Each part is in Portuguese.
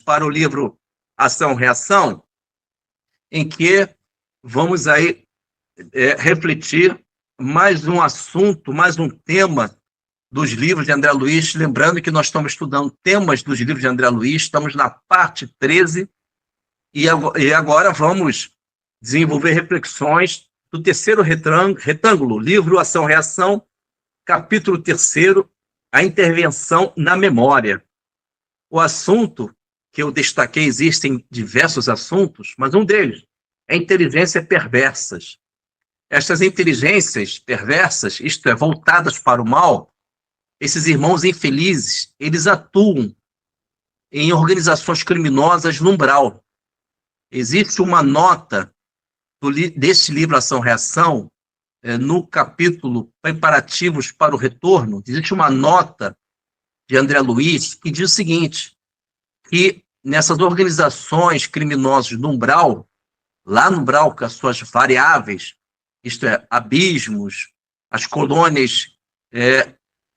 para o livro Ação-Reação, em que vamos aí refletir mais um assunto, mais um tema dos livros de André Luiz. Lembrando que nós estamos estudando temas dos livros de André Luiz, estamos na parte 13, e agora vamos desenvolver reflexões do terceiro retângulo, livro Ação-Reação, capítulo 3º, a intervenção na memória. O assunto que eu destaquei, existem diversos assuntos, mas um deles é inteligências perversas. Estas inteligências perversas, isto é, voltadas para o mal, esses irmãos infelizes, eles atuam em organizações criminosas no umbral. Existe uma nota deste livro Ação-Reação, no capítulo Preparativos para o Retorno, existe uma nota de André Luiz que diz o seguinte, que nessas organizações criminosas no umbral, lá no umbral, com as suas variáveis, isto é, abismos, as colônias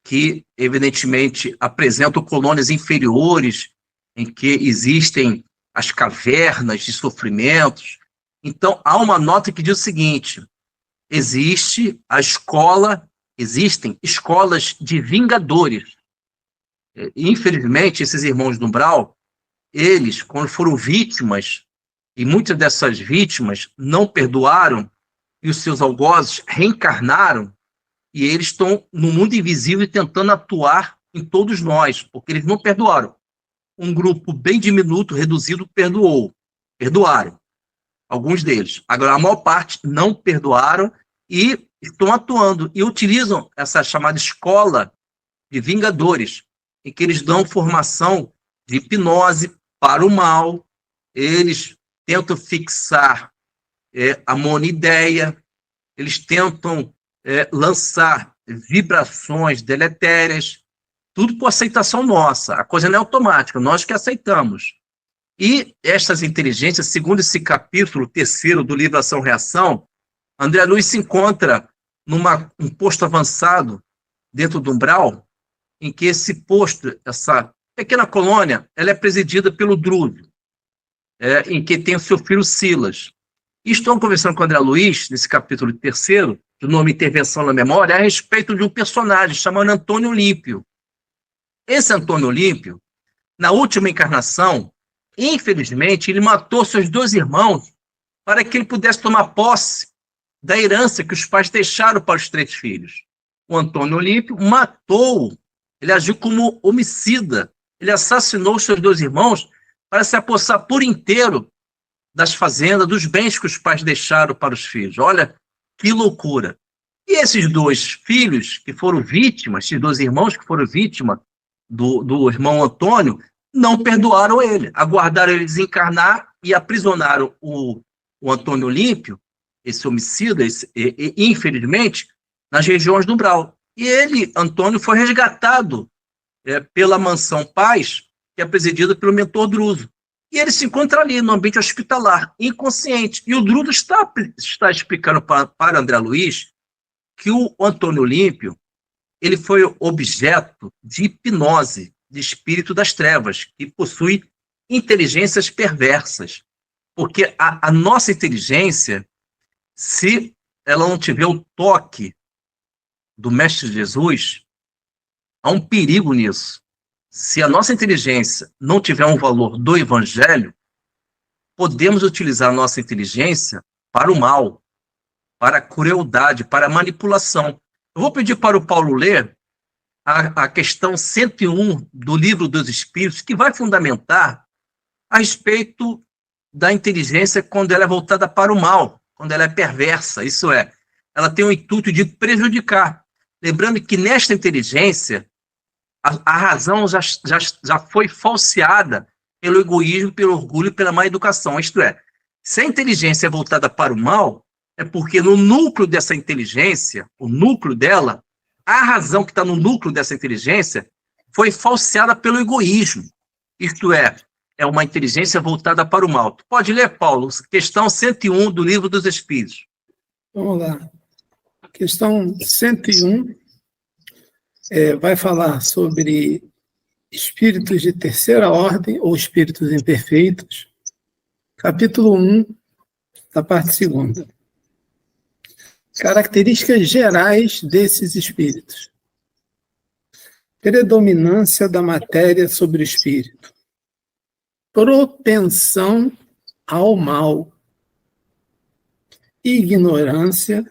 que, evidentemente, apresentam colônias inferiores, em que existem as cavernas de sofrimentos. Então, há uma nota que diz o seguinte, existem escolas de vingadores. Infelizmente, esses irmãos do umbral, eles, quando foram vítimas, e muitas dessas vítimas não perdoaram, e os seus algozes reencarnaram, e eles estão no mundo invisível tentando atuar em todos nós, porque eles não perdoaram. Um grupo bem diminuto, reduzido, perdoaram, alguns deles. Agora, a maior parte não perdoaram e estão atuando, e utilizam essa chamada escola de vingadores, em que eles dão formação de hipnose para o mal, eles tentam fixar a monoideia, eles tentam lançar vibrações deletérias, tudo por aceitação nossa. A coisa não é automática, nós que aceitamos. E estas inteligências, segundo esse capítulo 3º do livro Ação-Reação, André Luiz se encontra um posto avançado dentro do umbral, em que esse posto, essa pequena colônia, ela é presidida pelo Druso, em que tem o seu filho Silas. E estou conversando com o André Luiz, nesse capítulo 3º, do nome Intervenção na Memória, a respeito de um personagem chamado Antônio Olímpio. Esse Antônio Olímpio, na última encarnação, infelizmente, ele matou seus 2 irmãos para que ele pudesse tomar posse da herança que os pais deixaram para os 3 filhos. O Antônio Olímpio matou, ele agiu como homicida, ele assassinou seus 2 irmãos para se apossar por inteiro das fazendas, dos bens que os pais deixaram para os filhos. Olha que loucura. E esses 2 filhos que foram vítimas, esses 2 irmãos que foram vítimas do irmão Antônio, não perdoaram ele, aguardaram ele desencarnar e aprisionaram o Antônio Olímpio, esse homicida, infelizmente, nas regiões do umbral. E ele, Antônio, foi resgatado pela Mansão Paz, que é presidida pelo mentor Druso. E ele se encontra ali, no ambiente hospitalar, inconsciente. E o Druso está explicando para André Luiz que o Antônio Olímpio ele foi objeto de hipnose de espírito das trevas, que possui inteligências perversas. Porque a nossa inteligência, se ela não tiver o toque do Mestre Jesus, há um perigo nisso. Se a nossa inteligência não tiver um valor do Evangelho, podemos utilizar a nossa inteligência para o mal, para a crueldade, para a manipulação. Eu vou pedir para o Paulo ler a questão 101 do Livro dos Espíritos, que vai fundamentar a respeito da inteligência quando ela é voltada para o mal, quando ela é perversa, isso é, ela tem o intuito de prejudicar. Lembrando que nesta inteligência, a razão já foi falseada pelo egoísmo, pelo orgulho e pela má educação. Isto é, se a inteligência é voltada para o mal, é porque no núcleo dessa inteligência, o núcleo dela, a razão que está no núcleo dessa inteligência foi falseada pelo egoísmo. Isto é uma inteligência voltada para o mal. Tu pode ler, Paulo, questão 101 do Livro dos Espíritos. Vamos lá. Questão 101 vai falar sobre Espíritos de terceira ordem ou espíritos imperfeitos, capítulo 1, da parte 2ª. Características gerais desses espíritos. Predominância da matéria sobre o espírito. Propensão ao mal. Ignorância,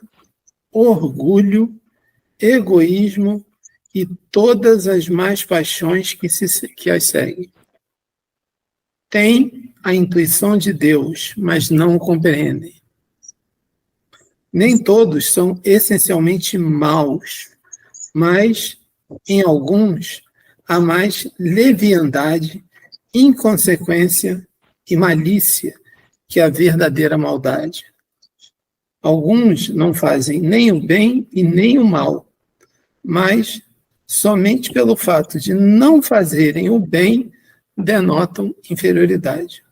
orgulho, egoísmo e todas as más paixões que as seguem. Têm a intuição de Deus, mas não o compreendem. Nem todos são essencialmente maus, mas, em alguns, há mais leviandade, inconsequência e malícia que a verdadeira maldade. Alguns não fazem nem o bem e nem o mal, mas somente pelo fato de não fazerem o bem denotam inferioridade.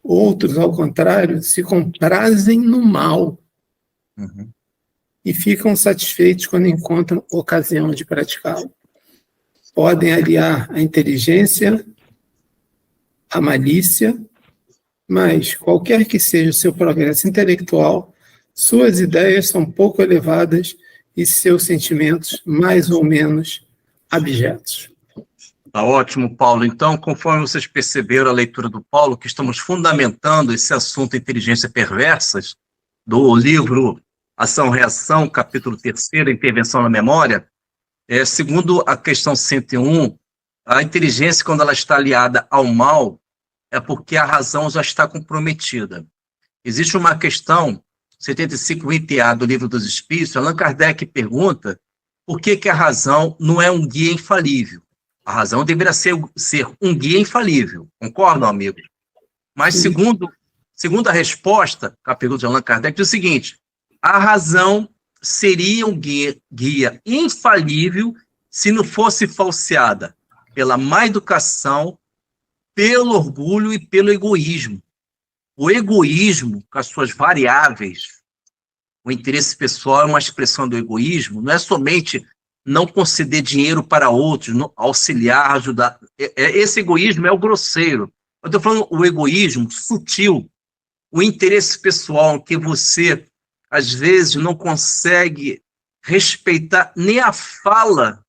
Outros, ao contrário, se comprazem no mal e ficam satisfeitos quando encontram ocasião de praticá-lo. Podem aliar a inteligência à malícia, mas, qualquer que seja o seu progresso intelectual, suas ideias são pouco elevadas e seus sentimentos mais ou menos abjetos. Tá ótimo, Paulo. Então, conforme vocês perceberam a leitura do Paulo, que estamos fundamentando esse assunto inteligência perversas, do livro Ação-Reação, capítulo 3º, Intervenção na Memória, segundo a questão 101, a inteligência, quando ela está aliada ao mal, é porque a razão já está comprometida. Existe uma questão 75 item do Livro dos Espíritos, Allan Kardec pergunta por que a razão não é um guia infalível. A razão deveria ser um guia infalível, concordam, amigos? Mas, segundo a resposta, a pergunta de Allan Kardec, diz o seguinte: a razão seria um guia infalível se não fosse falseada pela má educação, pelo orgulho e pelo egoísmo. O egoísmo, com as suas variáveis, o interesse pessoal é uma expressão do egoísmo, não é somente não conceder dinheiro para outros, auxiliar, ajudar. Esse egoísmo é o grosseiro. Eu estou falando o egoísmo sutil, o interesse pessoal, que você, às vezes, não consegue respeitar nem a fala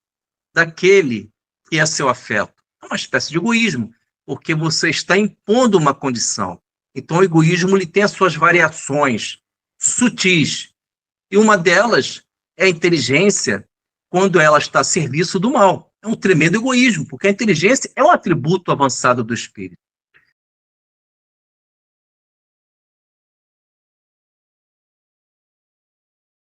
daquele que é seu afeto. É uma espécie de egoísmo, porque você está impondo uma condição. Então, o egoísmo ele tem as suas variações sutis. E uma delas é a inteligência, quando ela está a serviço do mal. É um tremendo egoísmo, porque a inteligência é um atributo avançado do espírito.